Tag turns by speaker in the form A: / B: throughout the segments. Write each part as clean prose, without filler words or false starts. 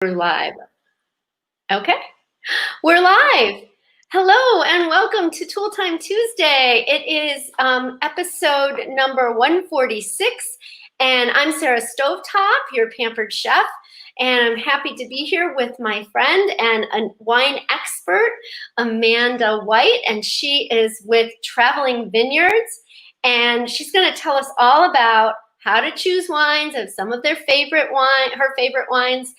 A: We're live. Okay, we're live. Hello and welcome to Tool Time Tuesday. It is episode number 146, and I'm Sarah Stovetop, your pampered chef, and I'm happy to be here with my friend and a wine expert, Amanda White, and she is with Traveling Vineyards, and she's going to tell us all about how to choose wines and some of her favorite wines.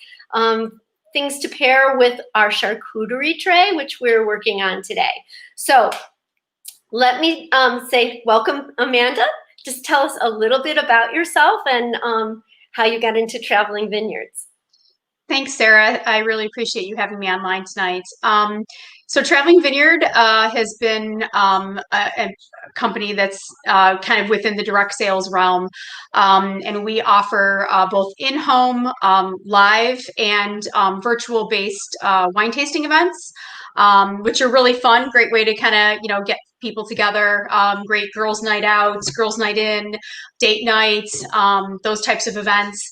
A: Things to pair with our charcuterie tray, which we're working on today. So let me say welcome, Amanda. Just tell us a little bit about yourself and how you got into Traveling Vineyards.
B: Thanks, Sarah. I really appreciate you having me online tonight. So Traveling Vineyard has been a company that's kind of within the direct sales realm. And we offer both in-home, live, and virtual-based wine tasting events, which are really fun. Great way to kind of, get people together. Great girls' night out, girls' night in, date night, those types of events.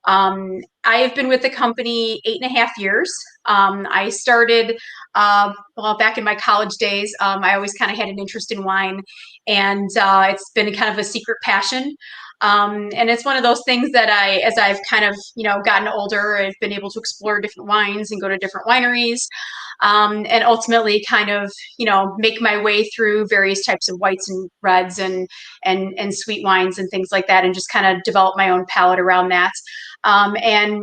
B: I have been with the company 8.5 years. I started, back in my college days. I always kind of had an interest in wine, and it's been kind of a secret passion. And it's one of those things that as I've kind of, gotten older, I've been able to explore different wines and go to different wineries, and ultimately kind of, make my way through various types of whites and reds and sweet wines and things like that, and just kind of develop my own palate around that. And,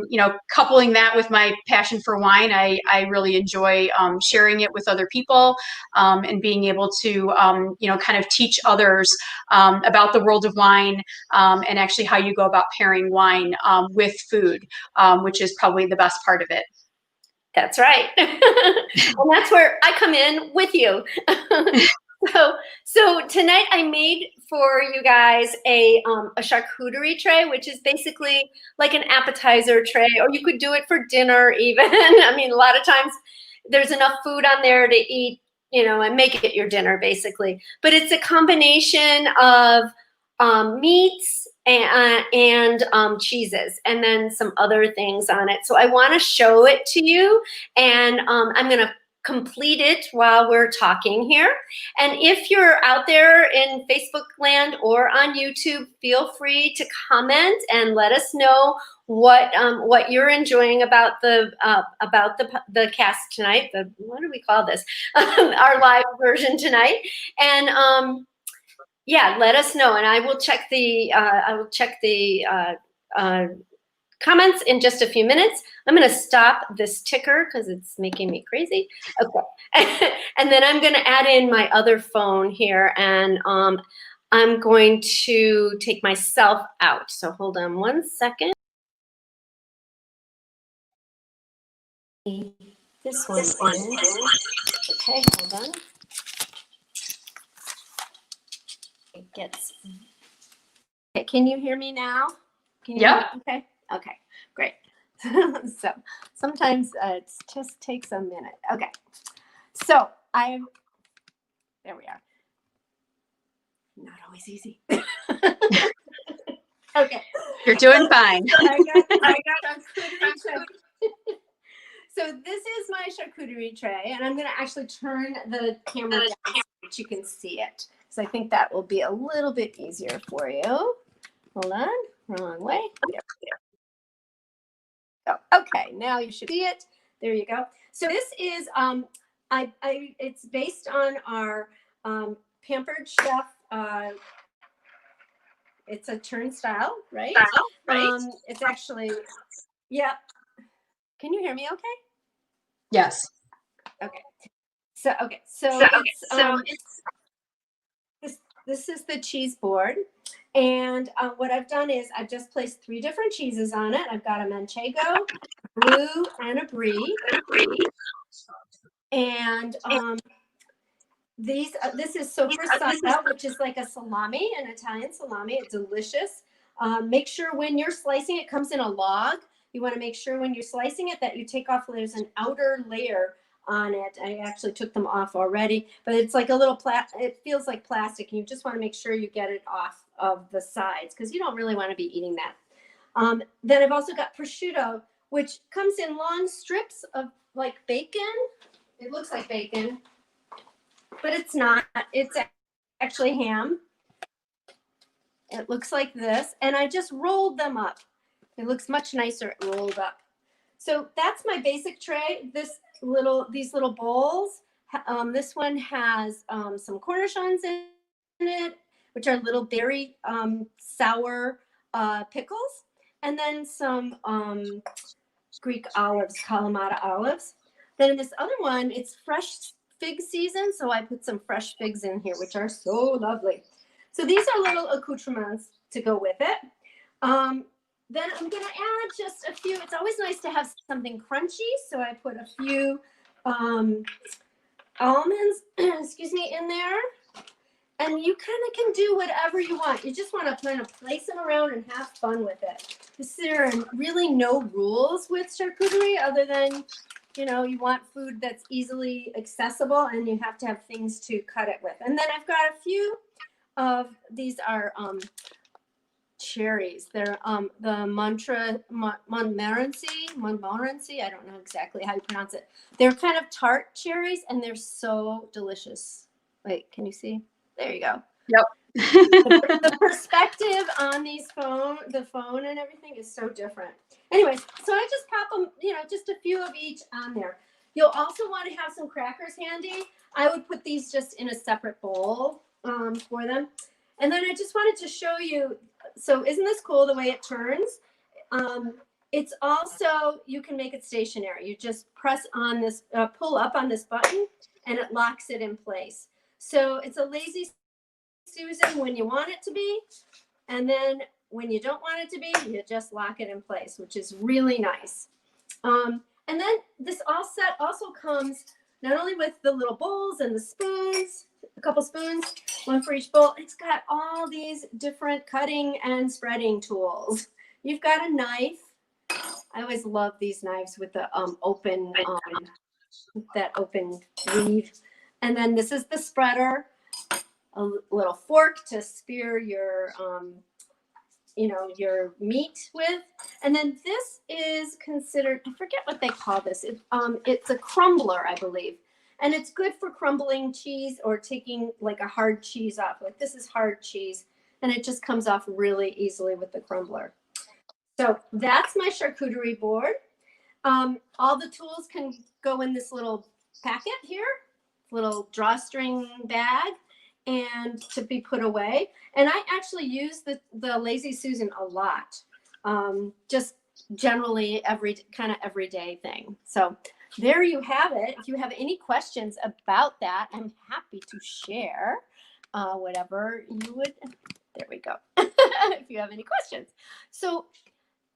B: coupling that with my passion for wine, I really enjoy sharing it with other people, and being able to, kind of teach others about the world of wine, and actually how you go about pairing wine with food, which is probably the best part of it.
A: That's right. And that's where I come in with you. So tonight I made for you guys a charcuterie tray, which is basically like an appetizer tray, or you could do it for dinner even. I mean, a lot of times there's enough food on there to eat, and make it your dinner basically. But it's a combination of meats and cheeses, and then some other things on it. So I want to show it to you, and I'm going to complete it while we're talking here. And if you're out there in Facebook land or on YouTube, feel free to comment and let us know what you're enjoying about the cast tonight. What do we call this? Our live version tonight. And yeah, let us know, and I will check the comments in just a few minutes. I'm going to stop this ticker because it's making me crazy. Okay, and then I'm going to add in my other phone here, and I'm going to take myself out. So hold on one second. This one is okay. Hold on. It gets. Okay, can you hear me now?
B: Yeah.
A: Okay. Okay. Great. So sometimes it just takes a minute. Okay. So there we are. Not always easy. Okay.
B: You're doing fine.
A: I got charcuterie tray. So this is my charcuterie tray, and I'm going to actually turn the camera down so that you can see it. So I think that will be a little bit easier for you. Hold on. Wrong way. Oh, okay, now you should see it. There you go. So this is it's based on our pampered chef. It's a turnstile, right? It's actually, yeah. Can you hear me? Okay.
B: Yes.
A: Okay. So this is the cheese board. And what I've done is I've just placed 3 different cheeses on it. I've got a Manchego, Blue, and a Brie. And this is sopressata, which is like a salami, an Italian salami. It's delicious. Make sure when you're slicing, it comes in a log. You want to make sure when you're slicing it that you take off, there's an outer layer on it. I actually took them off already, but it's like a little it feels like plastic, and you just want to make sure you get it off of the sides because you don't really want to be eating that. Then I've also got prosciutto, which comes in long strips of like bacon. It looks like bacon, but it's not. It's actually ham. It looks like this, and I just rolled them up. It looks much nicer rolled up. So that's my basic tray. These little bowls. This one has some cornichons in it, which are little berry sour pickles, and then some Greek olives, Kalamata olives. Then in this other one, it's fresh fig season, so I put some fresh figs in here, which are so lovely. So these are little accoutrements to go with it. Then I'm going to add just a few. It's always nice to have something crunchy, so I put a few almonds, excuse me, in there. And you kind of can do whatever you want. You just want to kind of place them around and have fun with it. There are really no rules with charcuterie other than, you know, you want food that's easily accessible and you have to have things to cut it with. And then I've got a few of these are cherries. They're the Montmorency. I don't know exactly how you pronounce it. They're kind of tart cherries and they're so delicious. Wait, can you see? There you go.
B: Yep.
A: The perspective on the phone and everything is so different. Anyways, so I just pop them, you know, just a few of each on there. You'll also want to have some crackers handy. I would put these just in a separate bowl for them. And then I just wanted to show you, so isn't this cool the way it turns? It's also, you can make it stationary. You just press on this, pull up on this button and it locks it in place. So it's a lazy Susan when you want it to be. And then when you don't want it to be, you just lock it in place, which is really nice. And then this all set also comes not only with the little bowls and the spoons, a couple spoons, one for each bowl. It's got all these different cutting and spreading tools. You've got a knife. I always love these knives with the open, that open weave. And then this is the spreader, a little fork to spear your, you know, your meat with. And then this is considered, I forget what they call this. It's a crumbler, I believe. And it's good for crumbling cheese or taking like a hard cheese off. Like this is hard cheese and it just comes off really easily with the crumbler. So that's my charcuterie board. All the tools can go in this little packet here, little drawstring bag, and to be put away. And I actually use the Lazy Susan a lot, just generally everyday thing. So there you have it. If you have any questions about that, I'm happy to share whatever you would. There we go. If you have any questions. So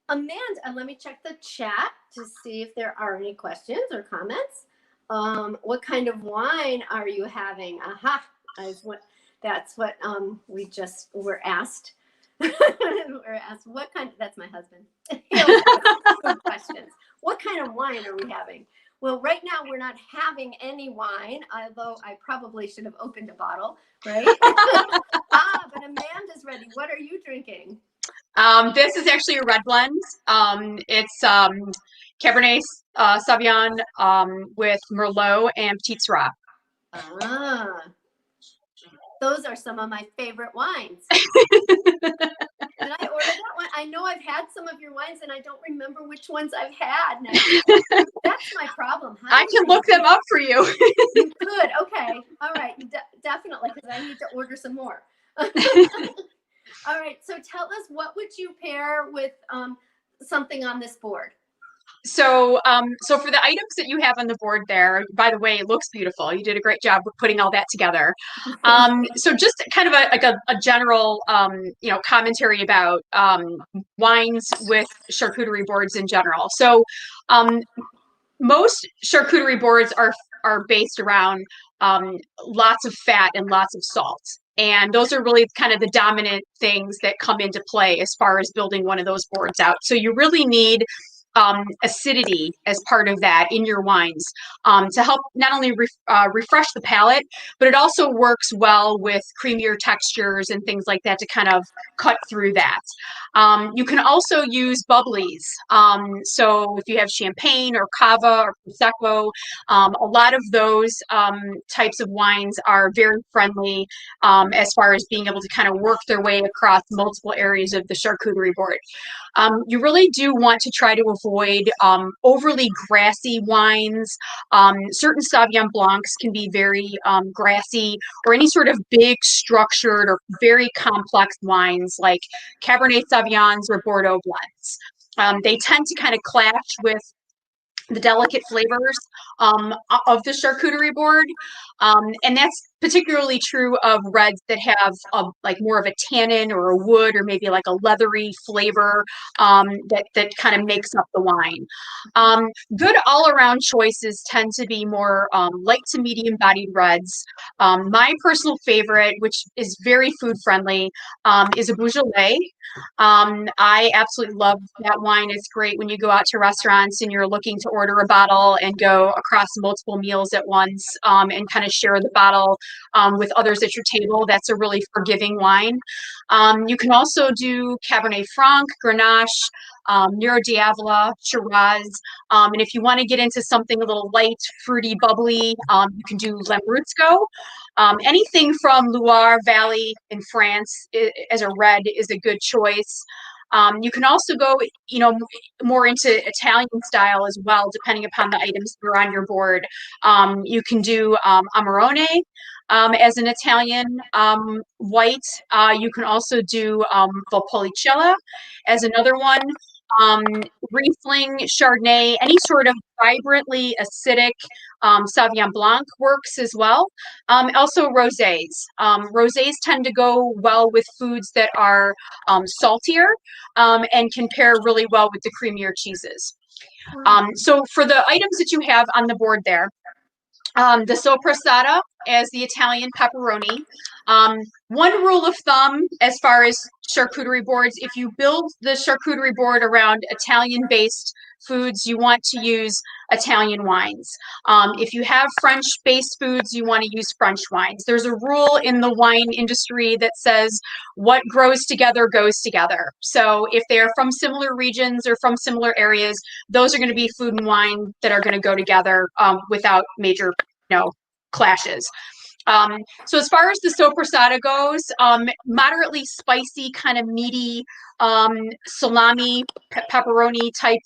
A: Amanda, let me check the chat to see if there are any questions or comments. What kind of wine are you having? Aha, that's what we just were asked. We're asked what kind. That's my husband. Good questions. What kind of wine are we having? Well, right now we're not having any wine, although I probably should have opened a bottle, right? But Amanda's ready. What are you drinking?
B: This is actually a red blend. It's Cabernet Sauvignon with Merlot and Petit Syrah.
A: Those are some of my favorite wines. Did I order that one? I know I've had some of your wines and I don't remember which ones I've had now. That's my problem.
B: I can look them up for you.
A: You could. Okay. All right. Definitely, because I need to order some more. All right. So tell us, what would you pair with something on this board?
B: So, so for the items that you have on the board there, by the way, it looks beautiful. You did a great job with putting all that together. So just kind of a general, you know, commentary about wines with charcuterie boards in general. So, most charcuterie boards are based around lots of fat and lots of salt. And those are really kind of the dominant things that come into play as far as building one of those boards out. So you really need acidity as part of that in your wines to help not only refresh the palate, but it also works well with creamier textures and things like that to kind of cut through that. You can also use bubblies. So if you have champagne or cava or prosecco, a lot of those types of wines are very friendly as far as being able to kind of work their way across multiple areas of the charcuterie board. You really do want to try to avoid overly grassy wines. Certain Sauvignon Blancs can be very grassy, or any sort of big structured or very complex wines like Cabernet Sauvignons or Bordeaux blends. They tend to kind of clash with the delicate flavors of the charcuterie board. And that's particularly true of reds that have like more of a tannin or a wood or maybe like a leathery flavor that kind of makes up the wine. Good all-around choices tend to be more light to medium bodied reds. My personal favorite, which is very food friendly, is a Beaujolais. I absolutely love that wine. It's great when you go out to restaurants and you're looking to order a bottle and go across multiple meals at once and kind of share the bottle with others at your table. That's a really forgiving wine. You can also do Cabernet Franc, Grenache, Nero d'Avola, Shiraz. And if you want to get into something a little light, fruity, bubbly, you can do Lambrusco. Anything from Loire Valley in France as a red is a good choice. You can also go, more into Italian style as well, depending upon the items that are on your board. You can do Amarone as an Italian white. You can also do Valpolicella as another one. Riesling, Chardonnay, any sort of vibrantly acidic Sauvignon Blanc works as well. Also rosés. Rosés tend to go well with foods that are saltier and can pair really well with the creamier cheeses. So for the items that you have on the board there, the soppressata as the Italian pepperoni. One rule of thumb as far as charcuterie boards, if you build the charcuterie board around Italian-based foods, you want to use Italian wines. If you have French-based foods, you want to use French wines. There's a rule in the wine industry that says what grows together goes together. So if they're from similar regions or from similar areas, those are going to be food and wine that are going to go together without major, clashes. So as far as the soppressata goes, moderately spicy, kind of meaty salami, pepperoni type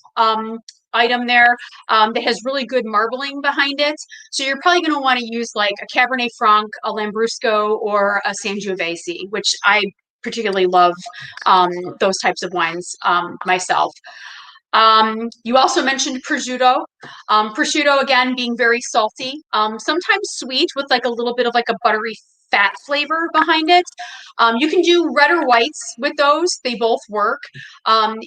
B: item there that has really good marbling behind it. So you're probably going to want to use like a Cabernet Franc, a Lambrusco, or a Sangiovese, which I particularly love those types of wines myself. You also mentioned prosciutto. Prosciutto, again, being very salty, sometimes sweet with like a little bit of like a buttery fat flavor behind it. You can do red or whites with those. They both work.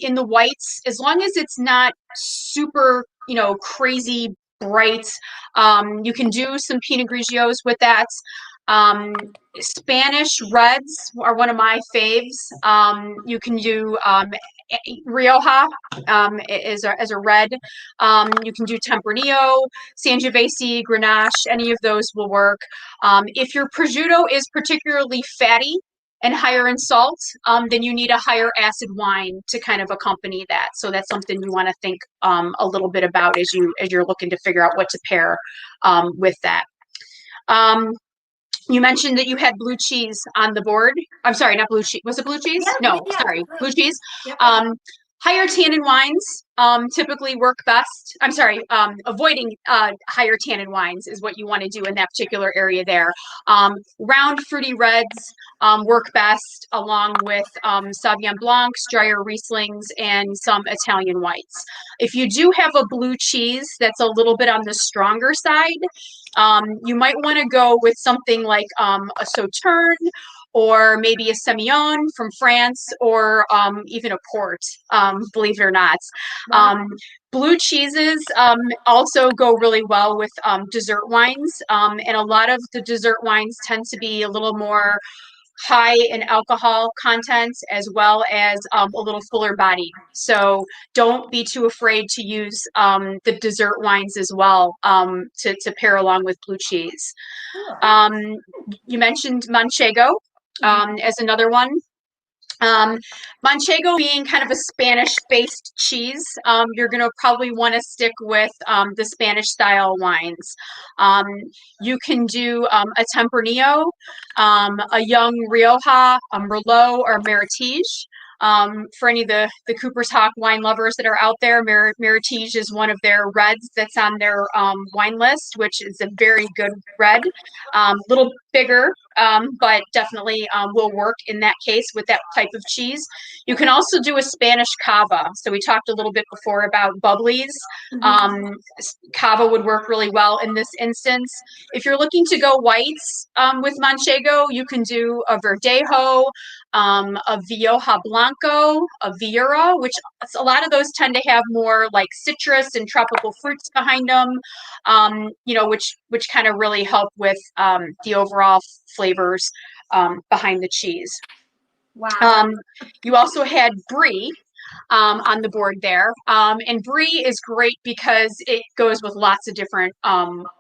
B: In the whites, as long as it's not super, crazy bright, you can do some Pinot Grigios with that. Spanish reds are one of my faves. You can do Rioja as a red. You can do Tempranillo, Sangiovese, Grenache, any of those will work. If your prosciutto is particularly fatty and higher in salt, then you need a higher acid wine to kind of accompany that. So that's something you want to think a little bit about as you're looking to figure out what to pair with that. You mentioned that you had blue cheese on the board. I'm sorry, not blue cheese. Was it blue cheese?
A: Yeah,
B: no,
A: yeah.
B: sorry, blue cheese.
A: Yep.
B: Higher tannin wines typically work best. I'm sorry, avoiding higher tannin wines is what you want to do in that particular area there. Round fruity reds work best along with Sauvignon Blancs, drier Rieslings, and some Italian whites. If you do have a blue cheese that's a little bit on the stronger side, you might want to go with something like a Sauterne, or maybe a Semillon from France, or even a Port, believe it or not. Blue cheeses also go really well with dessert wines, and a lot of the dessert wines tend to be a little more high in alcohol content as well as a little fuller body. So don't be too afraid to use the dessert wines as well to pair along with blue cheese.
A: Cool.
B: Um, you mentioned Manchego as another one. Um, Manchego being kind of a Spanish-based cheese, you're going to probably want to stick with the Spanish-style wines. Um, you can do a Tempranillo, a young Rioja, a Merlot, or Meritage. For any of the Cooper's Hawk wine lovers that are out there, Meritage is one of their reds that's on their wine list, which is a very good red. Little bigger, but definitely will work in that case with that type of cheese. You can also do a Spanish cava. So we talked a little bit before about bubblies. Cava would work really well in this instance. If you're looking to go whites with Manchego, you can do a Verdejo, a Rioja Blanco, a Viura, which a lot of those tend to have more like citrus and tropical fruits behind them, which kind of really help with the overall flavors behind the cheese.
A: Wow.
B: You also had brie on the board there. And brie is great because it goes with lots of different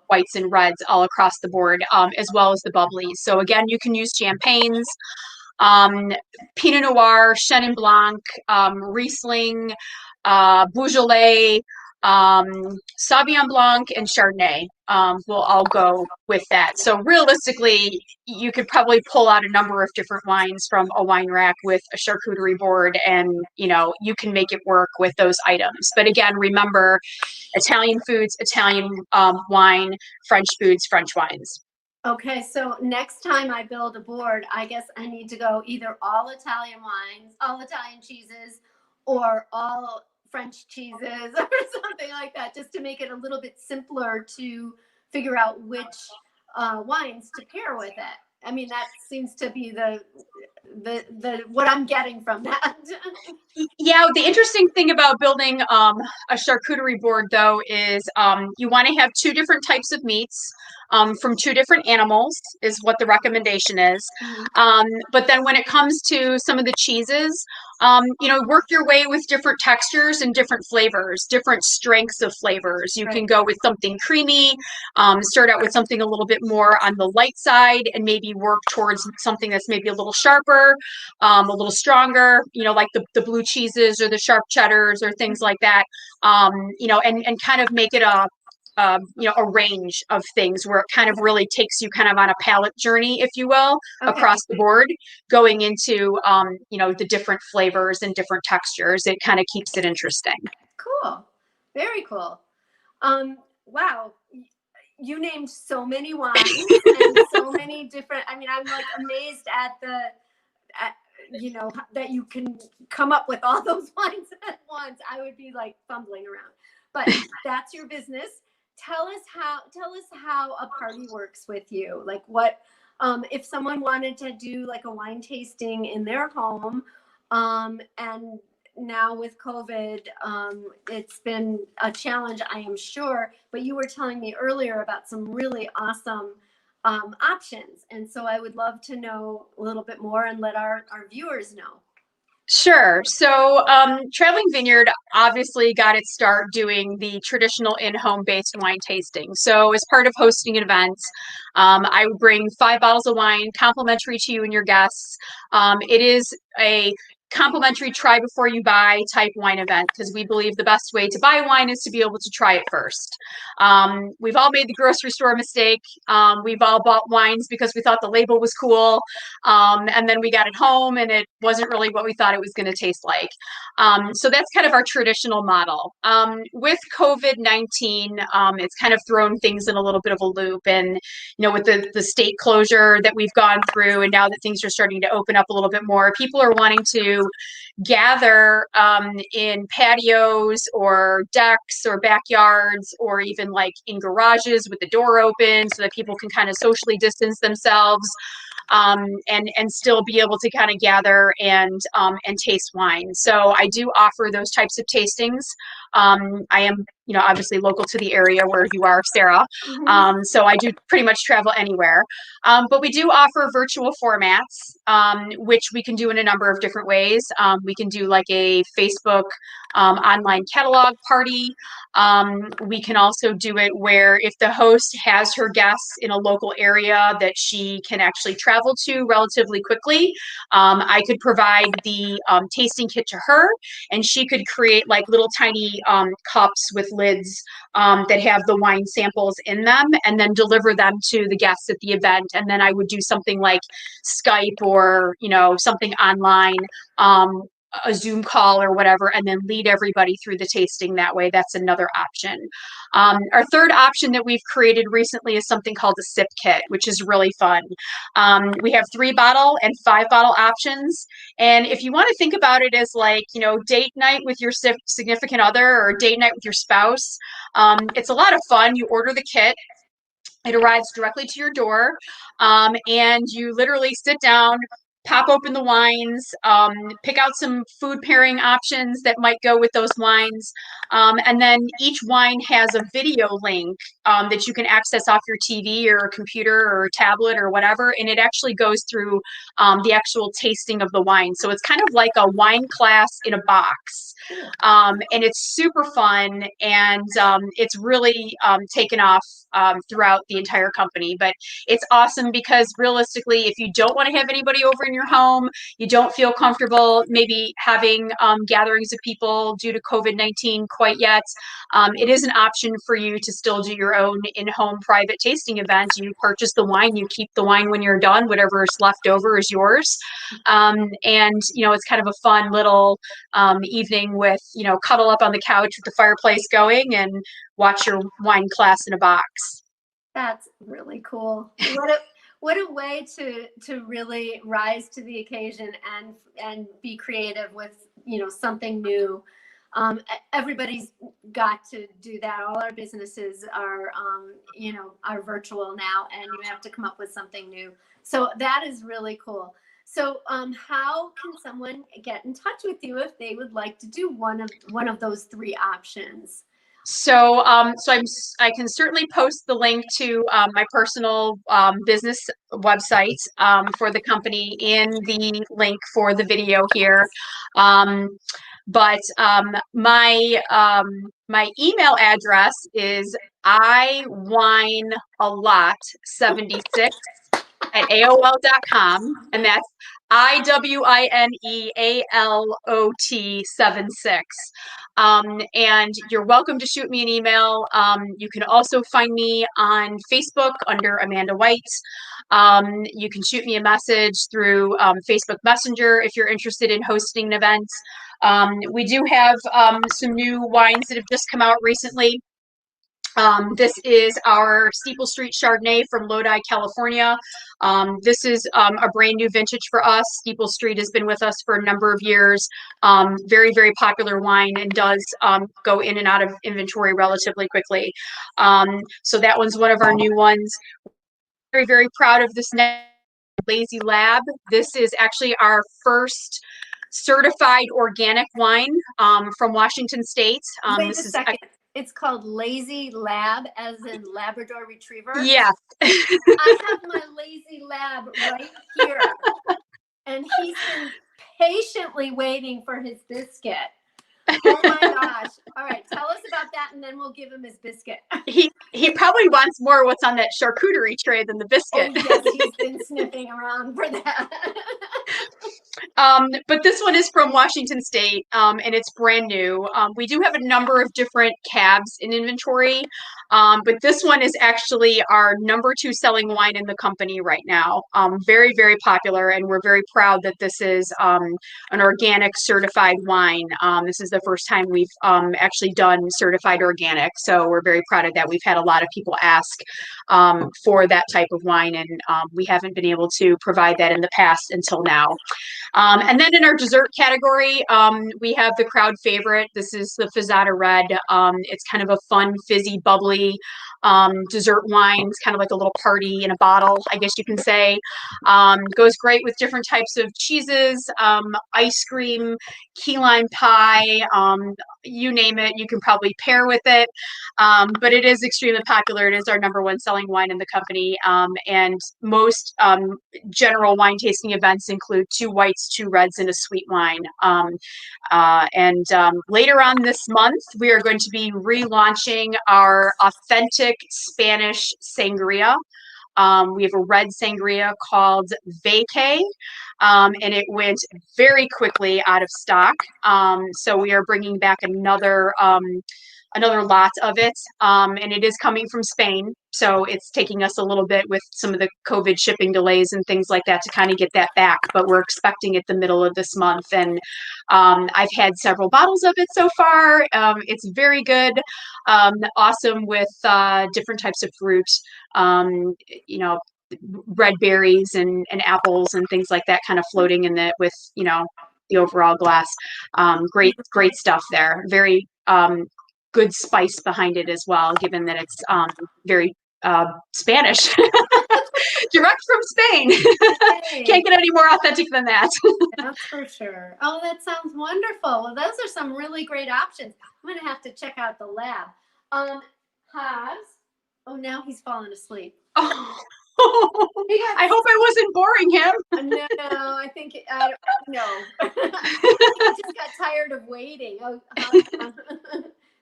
B: whites and reds all across the board, as well as the bubblies. So again, you can use champagnes, Pinot Noir, Chenin Blanc, Riesling, Beaujolais, Sauvignon Blanc, and Chardonnay will all go with that. So realistically, you could probably pull out a number of different wines from a wine rack with a charcuterie board, and you can make it work with those items. But again, remember, Italian foods, Italian wine, French foods, French wines.
A: Okay, so next time I build a board, I guess I need to go either all Italian wines, all Italian cheeses, or all French cheeses or something like that, just to make it a little bit simpler to figure out which wines to pair with it. I mean, that seems to be the what I'm getting from that.
B: Yeah, the interesting thing about building a charcuterie board, though, is you want to have two different types of meats from two different animals, is what the recommendation is. But then when it comes to some of the cheeses, work your way with different textures and different flavors, different strengths of flavors. You can go with something creamy, start out with something a little bit more on the light side, and maybe work towards something that's maybe a little sharper, a little stronger, like the blue cheeses or the sharp cheddars or things like that, and kind of make it a range of things where it kind of really takes you kind of on a palate journey, if you will, across the board, going into, the different flavors and different textures. It kind of keeps it interesting.
A: Cool. Very cool. Wow. You named so many wines and so many different, I mean, I'm like amazed at that you can come up with all those wines at once. I would be like fumbling around, but that's your business. Tell us how a party works with you. Like what, if someone wanted to do like a wine tasting in their home, and now with COVID, it's been a challenge, I am sure, but you were telling me earlier about some really awesome options. And so I would love to know a little bit more and let our viewers know.
B: Sure. So Traveling Vineyard obviously got its start doing the traditional in-home based wine tasting. So as part of hosting an event, I would bring 5 bottles of wine complimentary to you and your guests. It is a complimentary try before you buy type wine event, because we believe the best way to buy wine is to be able to try it first. We've all made the grocery store mistake. We've all bought wines because we thought the label was cool, and then we got it home and it wasn't really what we thought it was going to taste like. So that's kind of our traditional model. With COVID-19, it's kind of thrown things in a little bit of a loop, and with the state closure that we've gone through, and now that things are starting to open up a little bit more, people are wanting to to gather in patios or decks or backyards or even like in garages with the door open so that people can kind of socially distance themselves, and still be able to kind of gather and taste wine. So I do offer those types of tastings. I am, obviously local to the area where you are, Sarah. So I do pretty much travel anywhere. But we do offer virtual formats, which we can do in a number of different ways. We can do like a Facebook online catalog party. We can also do it where if the host has her guests in a local area that she can actually travel to relatively quickly, I could provide the tasting kit to her, and she could create like little tiny cups with lids that have the wine samples in them, and then deliver them to the guests at the event. And then I would do something like Skype or something online, a Zoom call or whatever, and then lead everybody through the tasting that way. That's another option. Our third option that we've created recently is something called a sip kit, which is really fun. We have 3-bottle and 5-bottle options. And if you want to think about it as like, date night with your significant other or date night with your spouse, it's a lot of fun. You order the kit. It arrives directly to your door, and you literally sit down, pop open the wines, pick out some food pairing options that might go with those wines. And then each wine has a video link that you can access off your TV or computer or tablet or whatever. And it actually goes through the actual tasting of the wine. So it's kind of like a wine class in a box. And it's super fun, and it's really taken off throughout the entire company. But it's awesome because realistically, if you don't want to have anybody over in your home, you don't feel comfortable maybe having gatherings of people due to COVID-19 quite yet, it is an option for you to still do your own in-home private tasting event. You purchase the wine, you keep the wine when you're done, whatever is left over is yours. And it's kind of a fun little evening with, cuddle up on the couch with the fireplace going and watch your wine class in a box.
A: That's really cool. What a way to really rise to the occasion and be creative with something new. Everybody's got to do that. All our businesses are virtual now, and you have to come up with something new. So that is really cool. So how can someone get in touch with you if they would like to do one of those 3 options?
B: So, I can certainly post the link to my personal business website for the company in the link for the video here. But my email address is iwinealot76@aol.com, and that's IWINEALOT76. And you're welcome to shoot me an email. You can also find me on Facebook under Amanda White. You can shoot me a message through Facebook Messenger if you're interested in hosting an event. We do have some new wines that have just come out recently. This is our Steeple Street Chardonnay from Lodi, California. This is a brand new vintage for us. Steeple Street has been with us for a number of years. Very, very popular wine, and does go in and out of inventory relatively quickly. So that one's one of our new ones. Very, very proud of this next Lazy Lab. This is actually our first certified organic wine from Washington State.
A: Wait a second. It's called Lazy Lab, as in Labrador Retriever?
B: Yeah.
A: I have my Lazy Lab right here. And he's been patiently waiting for his biscuit. Oh my gosh. All right. Tell us about that, and then we'll give him his biscuit.
B: He probably wants more what's on that charcuterie tray than the biscuit.
A: Oh, yes, he's been sniffing around for that.
B: But this one is from Washington State, and it's brand new. We do have a number of different cabs in inventory. But this one is actually our #2 selling wine in the company right now. Very, very popular, and we're very proud that this is an organic certified wine. This is the first time we've actually done certified organic, so we're very proud of that. We've had a lot of people ask for that type of wine, and we haven't been able to provide that in the past until now. And then in our dessert category, we have the crowd favorite. This is the Fizzata Red. It's kind of a fun, fizzy, bubbly dessert wine. It's kind of like a little party in a bottle, I guess you can say. Goes great with different types of cheeses, ice cream, key lime pie, you name it, you can probably pair with it. But it is extremely popular. It is our #1 selling wine in the company. And most general wine tasting events include 2 whites, 2 reds, and a sweet wine. Later on this month, we are going to be relaunching our authentic Spanish sangria. We have a red sangria called Vacay, and it went very quickly out of stock. So we are bringing back another lot of it, and it is coming from Spain. So it's taking us a little bit with some of the COVID shipping delays and things like that to kind of get that back, but we're expecting it the middle of this month. And I've had several bottles of it so far. It's very good, awesome with different types of fruit, you know, red berries and apples and things like that kind of floating in it with, the overall glass. Great stuff there. Very good spice behind it as well, given that it's very Spanish, direct from Spain. Can't get any more authentic than that.
A: That's for sure. Oh, that sounds wonderful. Well, those are some really great options. I'm going to have to check out the lab. Hobbs. Oh, now he's fallen asleep.
B: Oh. I hope I wasn't boring him.
A: No, I think no. He just got tired of waiting. Oh,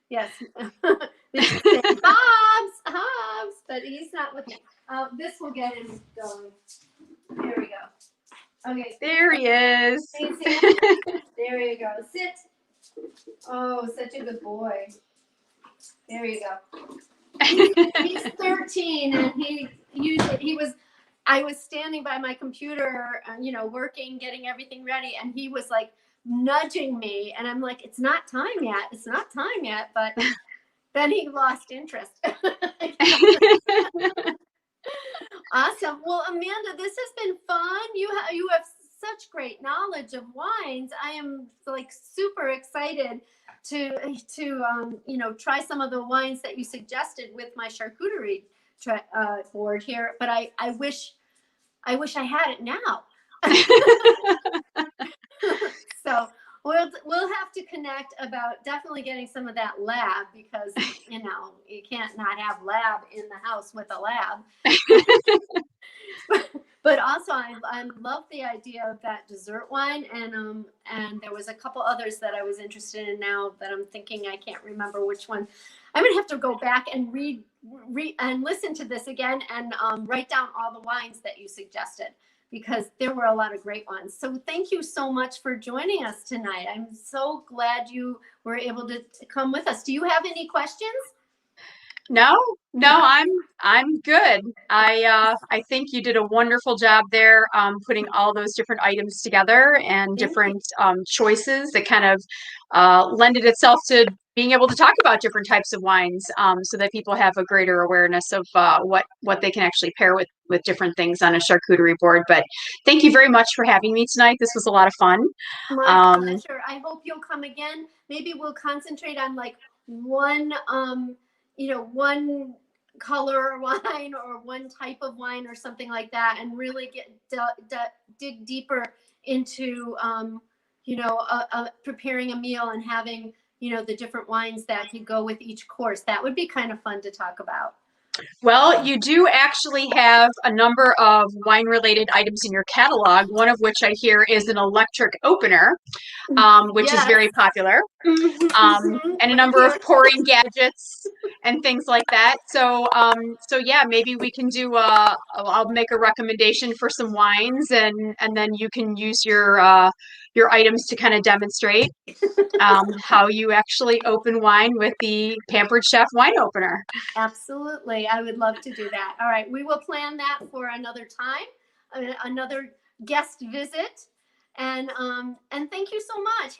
A: yes. Hobbs, but he's not looking. This will get him going. There we go. Okay.
B: There he is.
A: There you go. Sit. Oh, such a good boy. There you go. He's 13, and I was standing by my computer, working, getting everything ready, and he was like nudging me, and I'm like, it's not time yet, but then he lost interest. Awesome. Well, Amanda, this has been fun. You have such great knowledge of wines. I am like super excited to try some of the wines that you suggested with my charcuterie board here. But I wish I had it now. So we'll have to connect about definitely getting some of that lab, because you can't not have lab in the house with a lab. But also I love the idea of that dessert wine, and there was a couple others that I was interested in now that I'm thinking I can't remember which one. I'm gonna have to go back and read and listen to this again and write down all the wines that you suggested, because there were a lot of great ones. So thank you so much for joining us tonight. I'm so glad you were able to come with us. Do you have any questions?
B: No, I'm good. I think you did a wonderful job there, putting all those different items together and different choices that kind of lended itself to being able to talk about different types of wines, so that people have a greater awareness of what they can actually pair with different things on a charcuterie board. But thank you very much for having me tonight. This was a lot of fun.
A: My pleasure. I hope you'll come again. Maybe we'll concentrate on like one color wine or one type of wine or something like that, and really dig deeper into preparing a meal and having the different wines that could go with each course. That would be kind of fun to talk about.
B: Well, you do actually have a number of wine-related items in your catalog, one of which I hear is an electric opener, which is very popular, and a number of pouring gadgets and things like that. So yeah, maybe we can do I'll make a recommendation for some wines, and then you can use your your items to kind of demonstrate how you actually open wine with the Pampered Chef wine opener.
A: Absolutely. I would love to do that. All right. We will plan that for another time, another guest visit. And thank you so much.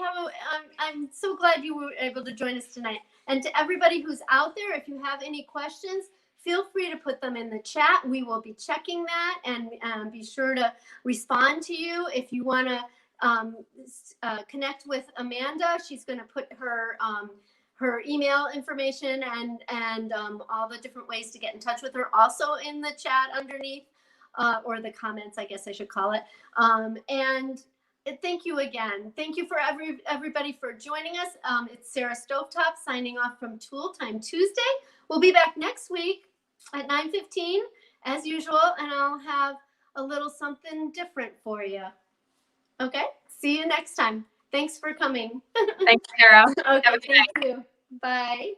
A: I'm so glad you were able to join us tonight. And to everybody who's out there, if you have any questions, feel free to put them in the chat. We will be checking that and be sure to respond to you. If you want to connect with Amanda, she's going to put her email information and all the different ways to get in touch with her also in the chat underneath, or the comments, I guess I should call it. And thank you again. Thank you for everybody for joining us. It's Sarah Stovetop signing off from Tool Time Tuesday. We'll be back next week at 9:15 as usual, and I'll have a little something different for you. Okay, see you next time. Thanks for coming.
B: Thanks, Sarah.
A: Okay, thank you. Bye.